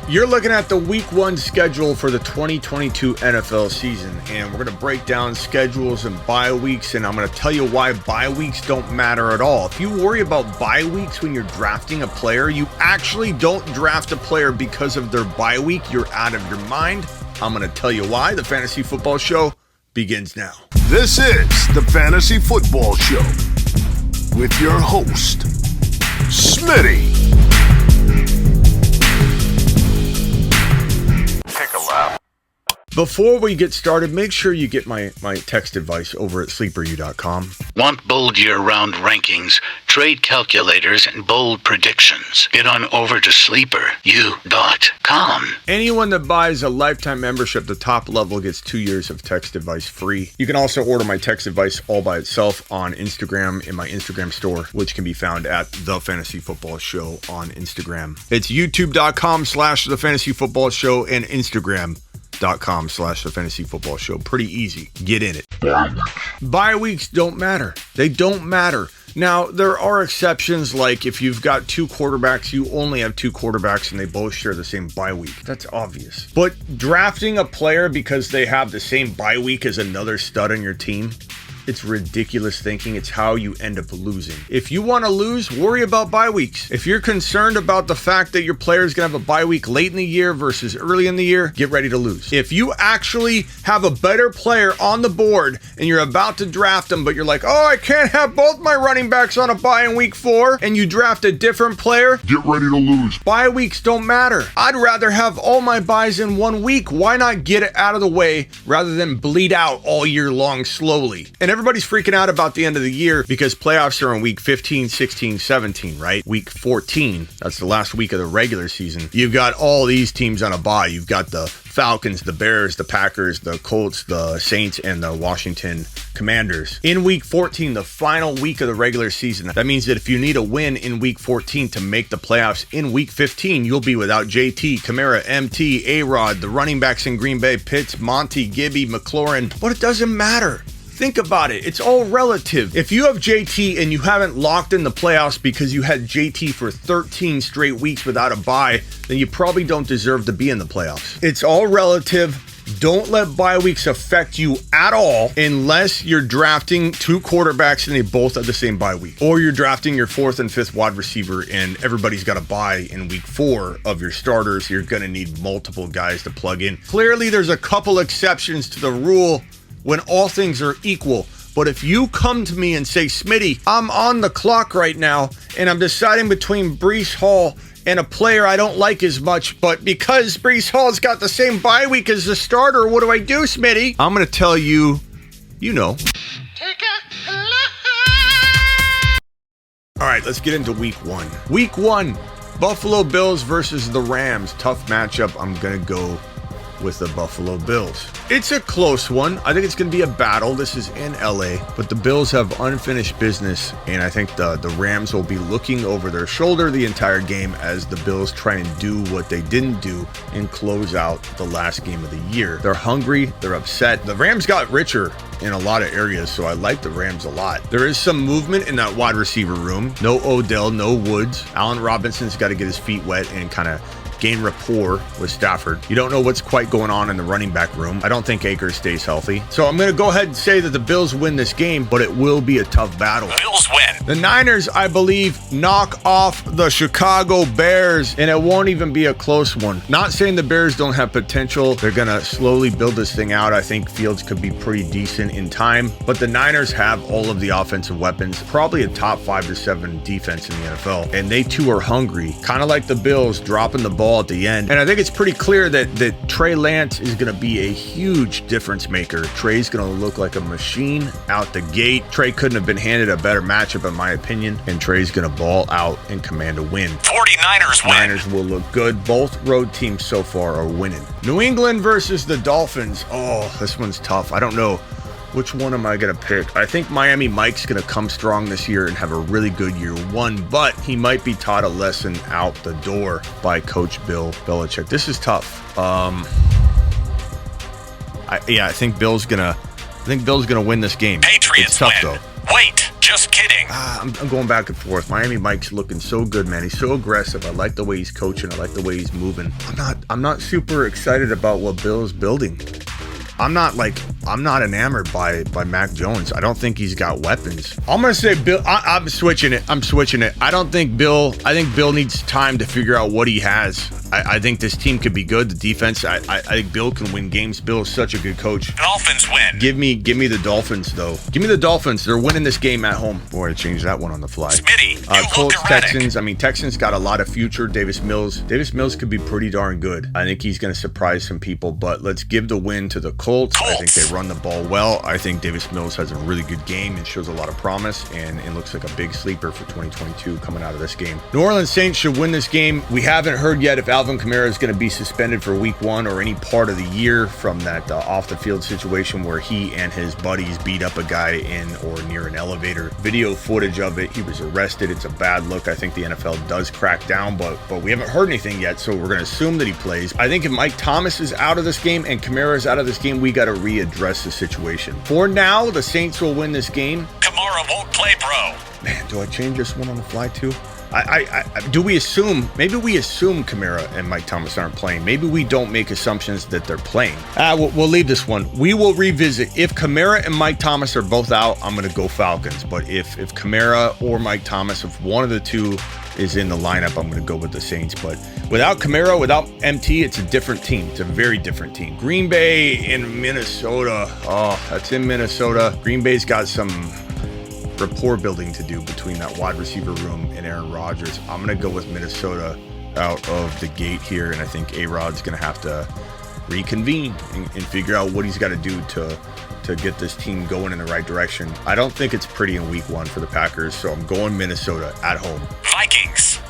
You're looking at the week 1 schedule for the 2022 NFL season, and we're going to break down schedules and bye weeks, and I'm going to tell you why bye weeks don't matter at all. If you worry about bye weeks when you're drafting a player, you actually don't draft a player because of their bye week. You're out of your mind. I'm going to tell you why. The Fantasy Football Show begins now. This is the Fantasy Football Show with your host, Smitty. Before we get started, make sure you get my text advice over at sleeperu.com. Want bold year-round rankings, trade calculators, and bold predictions? Get on over to sleeperu.com. Anyone that buys a lifetime membership, the top level gets 2 years of text advice free. You can also order my text advice all by itself on Instagram in my Instagram store, which can be found at The Fantasy Football Show on Instagram. It's youtube.com/The Fantasy Football Show and Instagram.com/The Fantasy Football Show. Pretty easy. Get in it. Bye weeks don't matter. They don't matter. Now, there are exceptions, like if you've got 2 quarterbacks, you only have 2 quarterbacks and they both share the same bye week. That's obvious. But drafting a player because they have the same bye week as another stud on your team, it's ridiculous thinking. It's how you end up losing. If you want to lose, worry about bye weeks. If you're concerned about the fact that your player is going to have a bye week late in the year versus early in the year, get ready to lose. If you actually have a better player on the board and you're about to draft them, but you're like, oh, I can't have both my running backs on a bye in week 4, and you draft a different player, Get ready to lose. bye weeks don't matter. I'd rather have all my buys in 1 week. Why not get it out of the way rather than bleed out all year long slowly? And everybody's freaking out about the end of the year because playoffs are in week 15, 16, 17, right? Week 14, that's the last week of the regular season. You've got all these teams on a bye. You've got the Falcons, the Bears, the Packers, the Colts, the Saints, and the Washington Commanders. In week 14, the final week of the regular season, that means that if you need a win in week 14 to make the playoffs in week 15, you'll be without JT, Kamara, MT, A-Rod, the running backs in Green Bay, Pitts, Monty, Gibby, McLaurin. But it doesn't matter. Think about it. It's all relative. If you have JT and you haven't locked in the playoffs because you had JT for 13 straight weeks without a bye, then you probably don't deserve to be in the playoffs. It's all relative. Don't let bye weeks affect you at all unless you're drafting 2 quarterbacks and they both have the same bye week. Or you're drafting your 4th and 5th wide receiver and everybody's got a bye in week 4 of your starters. You're going to need multiple guys to plug in. Clearly, there's a couple exceptions to the rule when all things are equal. But if you come to me and say, Smitty, I'm on the clock right now and I'm deciding between Breece Hall and a player I don't like as much, but because Breece Hall's got the same bye week as the starter, what do I do, Smitty? I'm going to tell you, you know. Take a look. All right, let's get into week 1. Week 1, Buffalo Bills versus the Rams. Tough matchup. I'm going to go with the Buffalo Bills. It's a close one. I think it's going to be a battle. This is in LA, but the Bills have unfinished business, and I think the Rams will be looking over their shoulder the entire game as the Bills try and do what they didn't do and close out the last game of the year. They're hungry. They're upset. The Rams got richer in a lot of areas, so I like the Rams a lot. There is some movement in that wide receiver room. No Odell, no Woods. Allen Robinson's got to get his feet wet and kind of gain rapport with Stafford. You don't know what's quite going on in the running back room. I don't think Akers stays healthy. So I'm going to go ahead and say that the Bills win this game, but it will be a tough battle. Bills win. The Niners, I believe, knock off the Chicago Bears, and it won't even be a close one. Not saying the Bears don't have potential. They're going to slowly build this thing out. I think Fields could be pretty decent in time, but the Niners have all of the offensive weapons, probably a top 5 to 7 defense in the NFL, and they too are hungry, kind of like the Bills, dropping the ball at the end. And I think it's pretty clear that Trey Lance is going to be a huge difference maker. Trey's going to look like a machine out the gate. Trey couldn't have been handed a better matchup in my opinion, and Trey's going to ball out and command a win. 49ers win. Niners will look good. Both road teams so far are winning. New England versus the Dolphins. Oh, this one's tough. I don't know. Which one am I going to pick? I think Miami Mike's going to come strong this year and have a really good year 1, but he might be taught a lesson out the door by Coach Bill Belichick. This is tough. I think Bill's going to win this game. Patriots it's tough, win. though. Wait, Just kidding. I'm going back and forth. Miami Mike's looking so good, man. He's so aggressive. I like the way he's coaching. I like the way he's moving. I'm not super excited about what Bill's building. I'm not enamored by Mac Jones. I don't think he's got weapons. I'm gonna say Bill. I'm switching it. I think Bill needs time to figure out what he has. I think this team could be good. The defense. I think Bill can win games. Bill is such a good coach. Dolphins win. Give me the Dolphins though. Give me the Dolphins. They're winning this game at home. Boy, I changed that one on the fly. Smitty, you Colts, look erratic. Texans. I mean, Texans got a lot of future. Davis Mills could be pretty darn good. I think he's going to surprise some people, but let's give the win to the Colts. I think they run the ball well. I think Davis Mills has a really good game and shows a lot of promise, and it looks like a big sleeper for 2022 coming out of this game. New Orleans Saints should win this game. We haven't heard yet if Alvin Kamara is going to be suspended for week 1 or any part of the year from that off the field situation where he and his buddies beat up a guy in or near an elevator. Video footage of it. He was arrested. It's a bad look. I think the NFL does crack down, but we haven't heard anything yet, so we're going to assume that he plays. I think if Mike Thomas is out of this game and Kamara is out of this game, we got to readdress the situation. For now, the Saints will win this game. Kamara won't play, bro. Man, do I change this one on the fly too? Do we assume? Maybe we assume Kamara and Mike Thomas aren't playing. Maybe we don't make assumptions that they're playing. We'll leave this one. We will revisit. If Kamara and Mike Thomas are both out, I'm going to go Falcons. But if Kamara or Mike Thomas, if one of the two is in the lineup, I'm going to go with the Saints. But without Kamara, without MT, it's a different team. It's a very different team. Green Bay in Minnesota. Oh, that's in Minnesota. Green Bay's got some rapport building to do between that wide receiver room and Aaron Rodgers. I'm going to go with Minnesota out of the gate here, and I think A-Rod's going to have to reconvene and figure out what he's got to do to get this team going in the right direction. I don't think it's pretty in week 1 for the Packers, so I'm going Minnesota at home. Vikings.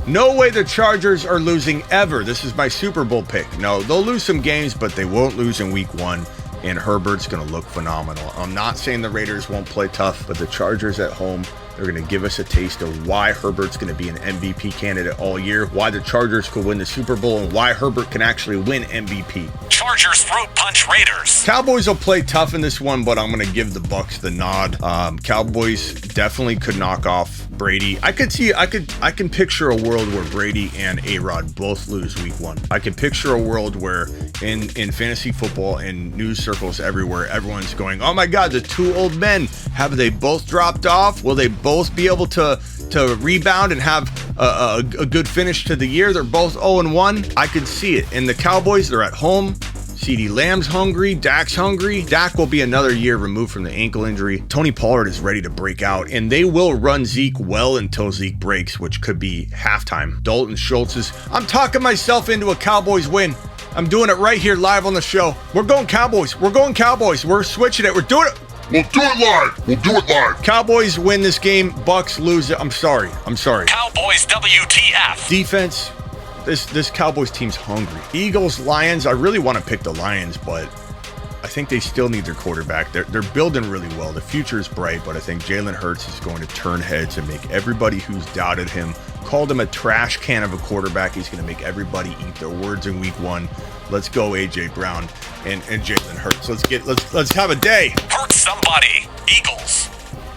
No way the Chargers are losing ever. This is my Super Bowl pick. No, they'll lose some games, but they won't lose in week 1. And Herbert's going to look phenomenal. I'm not saying the Raiders won't play tough, but the Chargers at home, they're going to give us a taste of why Herbert's going to be an MVP candidate all year, why the Chargers could win the Super Bowl, and why Herbert can actually win MVP. Chargers throat punch Raiders. Cowboys will play tough in this one, but I'm going to give the Bucs the nod. Cowboys definitely could knock off Brady. I can picture a world where Brady and A-Rod both lose week 1. I can picture a world where in fantasy football and news circles everywhere, everyone's going, oh my God, the two old men, have they both dropped off? Will they both be able to rebound and have a good finish to the year? They're both 0-1. I could see it. And the Cowboys, they're at home. CeeDee Lamb's hungry. Dak's hungry. Dak will be another year removed from the ankle injury. Tony Pollard is ready to break out, and they will run Zeke well until Zeke breaks, which could be halftime. Dalton Schultz is... I'm talking myself into a Cowboys win. I'm doing it right here live on the show. We're going Cowboys. We're going Cowboys. We're switching it. We're doing it. We'll do it live. Cowboys win this game. Bucks lose it. I'm sorry. Cowboys WTF. Defense. This Cowboys team's hungry. Eagles, Lions. I really want to pick the Lions, but I think they still need their quarterback. They're building really well. The future is bright, but I think Jalen Hurts is going to turn heads and make everybody who's doubted him, called him a trash can of a quarterback. He's going to make everybody eat their words in week 1. Let's go AJ Brown and Jalen Hurts. Let's have a day. Hurt somebody. Eagles.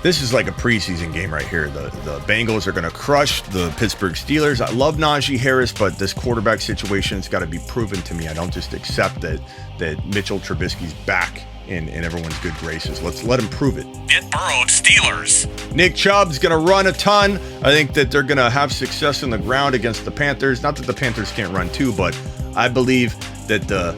This is like a preseason game right here. The Bengals are going to crush the Pittsburgh Steelers. I love Najee Harris, but this quarterback situation's got to be proven to me. I don't just accept that Mitchell Trubisky's back in everyone's good graces. Let's let him prove it. Get burrowed, Steelers. Nick Chubb's going to run a ton. I think that they're going to have success on the ground against the Panthers. Not that the Panthers can't run too, but I believe that the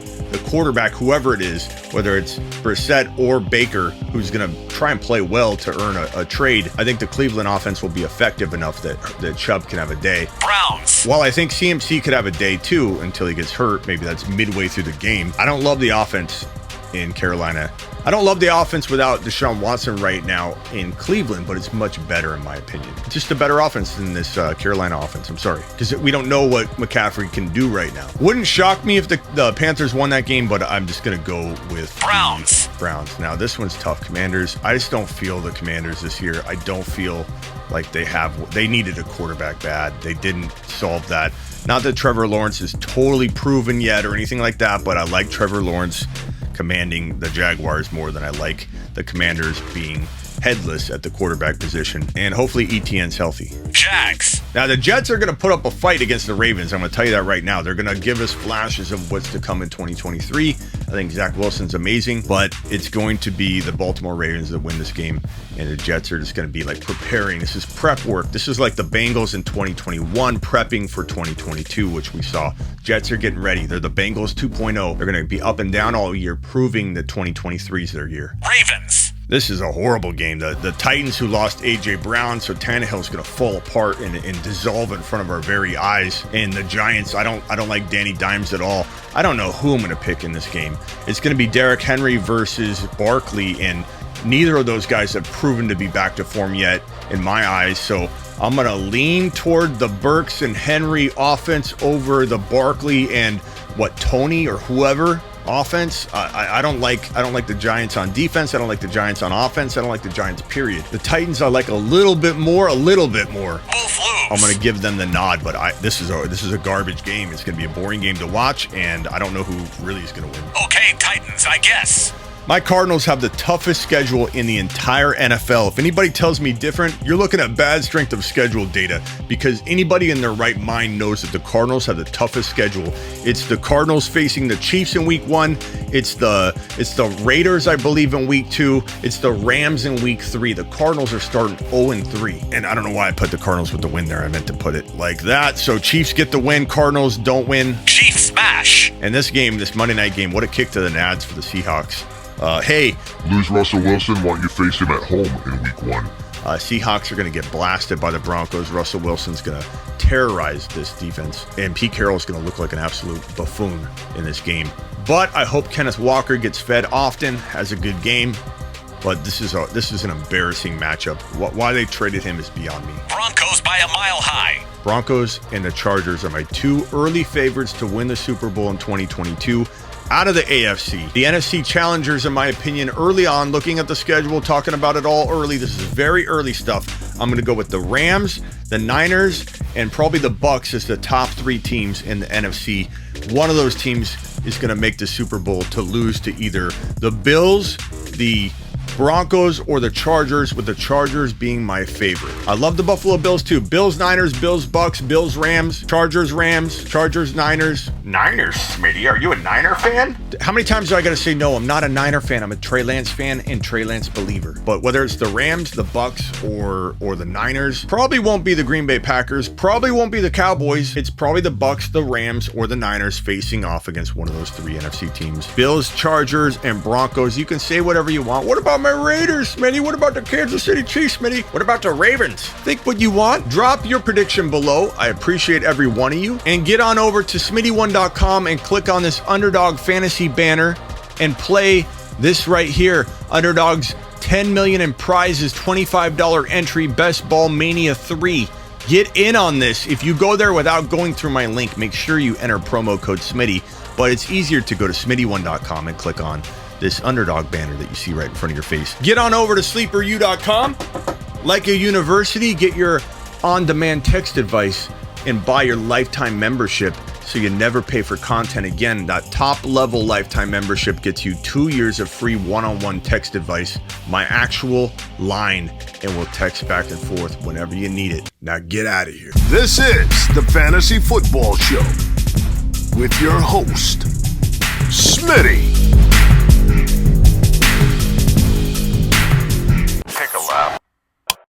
quarterback, whoever it is, whether it's Brissett or Baker, who's going to try and play well to earn a trade, I think the Cleveland offense will be effective enough that Chubb can have a day. Browns. While I think CMC could have a day too until he gets hurt, maybe that's midway through the game. I don't love the offense in Carolina. I don't love the offense without Deshaun Watson right now in Cleveland, but it's much better in my opinion. It's just a better offense than this Carolina offense. I'm sorry, because we don't know what McCaffrey can do right now. Wouldn't shock me if the Panthers won that game, but I'm just going to go with Browns. Browns. Now, this one's tough. Commanders. I just don't feel the Commanders this year. I don't feel like they needed a quarterback bad. They didn't solve that. Not that Trevor Lawrence is totally proven yet or anything like that, but I like Trevor Lawrence commanding the Jaguars more than I like the Commanders being headless at the quarterback position. And hopefully ETN's healthy. Jags. Now, the Jets are going to put up a fight against the Ravens. I'm going to tell you that right now. They're going to give us flashes of what's to come in 2023. I think Zach Wilson's amazing, but it's going to be the Baltimore Ravens that win this game. And the Jets are just going to be like preparing. This is prep work. This is like the Bengals in 2021 prepping for 2022, which we saw. Jets are getting ready. They're the Bengals 2.0. They're going to be up and down all year, proving that 2023 is their year. Ravens. This is a horrible game. The Titans, who lost A.J. Brown, so Tannehill's going to fall apart and dissolve in front of our very eyes. And the Giants, I don't like Danny Dimes at all. I don't know who I'm going to pick in this game. It's going to be Derrick Henry versus Barkley, and neither of those guys have proven to be back to form yet in my eyes. So I'm going to lean toward the Burks and Henry offense over the Barkley and Tony or whoever offense. I don't like the Giants on defense. I don't like the Giants on offense. I don't like the Giants, period. The Titans I like a little bit more. I'm going to give them the nod, but this is a garbage game. It's going to be a boring game to watch, and I don't know who really is going to win. Okay, Titans, I guess. My Cardinals have the toughest schedule in the entire NFL. If anybody tells me different, you're looking at bad strength of schedule data, because anybody in their right mind knows that the Cardinals have the toughest schedule. It's the Cardinals facing the Chiefs in week 1. It's the Raiders, I believe, in week 2. It's the Rams in week 3. The Cardinals are starting 0-3. And I don't know why I put the Cardinals with the win there. I meant to put it like that. So Chiefs get the win. Cardinals don't win. Chiefs smash. And this game, this Monday night game, what a kick to the nads for the Seahawks. Hey, Lose Russell Wilson while you face him at home in week 1. Seahawks are going to get blasted by the Broncos. Russell Wilson's going to terrorize this defense, and Pete Carroll's going to look like an absolute buffoon in this game. But I hope Kenneth Walker gets fed often, has a good game. But this is an embarrassing matchup. Why they traded him is beyond me. Broncos by a mile high. Broncos and the Chargers are my 2 early favorites to win the Super Bowl in 2022. Out of the AFC, the NFC challengers, in my opinion, early on, looking at the schedule, talking about it all early. This is very early stuff. I'm going to go with the Rams, the Niners, and probably the Bucks as the top 3 teams in the NFC. One of those teams is going to make the Super Bowl to lose to either the Bills, the Broncos, or the Chargers, with the Chargers being my favorite. I love the Buffalo Bills too. Bills, Niners, Bills, Bucks, Bills, Rams, Chargers, Niners. Niners, Smitty, are you a Niner fan? How many times do I got to say no? I'm not a Niner fan. I'm a Trey Lance fan and Trey Lance believer. But whether it's the Rams, the Bucks, or the Niners, probably won't be the Green Bay Packers, probably won't be the Cowboys. It's probably the Bucks, the Rams, or the Niners facing off against one of those 3 NFC teams. Bills, Chargers, and Broncos. You can say whatever you want. What about my Raiders, Smitty? What about the Kansas City Chiefs, Smitty? What about the Ravens? Think what you want. Drop your prediction below. I appreciate every one of you. And get on over to Smitty1.com and click on this Underdog Fantasy banner and play this right here. Underdog's $10 million in prizes, $25 entry, Best Ball Mania 3. Get in on this. If you go there without going through my link, make sure you enter promo code Smitty. But it's easier to go to Smitty1.com and click on this Underdog banner that you see right in front of your face. Get on over to SleeperU.com. Like a university, get your on-demand text advice and buy your lifetime membership so you never pay for content again. That top-level lifetime membership gets you 2 years of free one-on-one text advice, my actual line, and we'll text back and forth whenever you need it. Now get out of here. This is the Fantasy Football Show with your host, Smitty. Take a lap.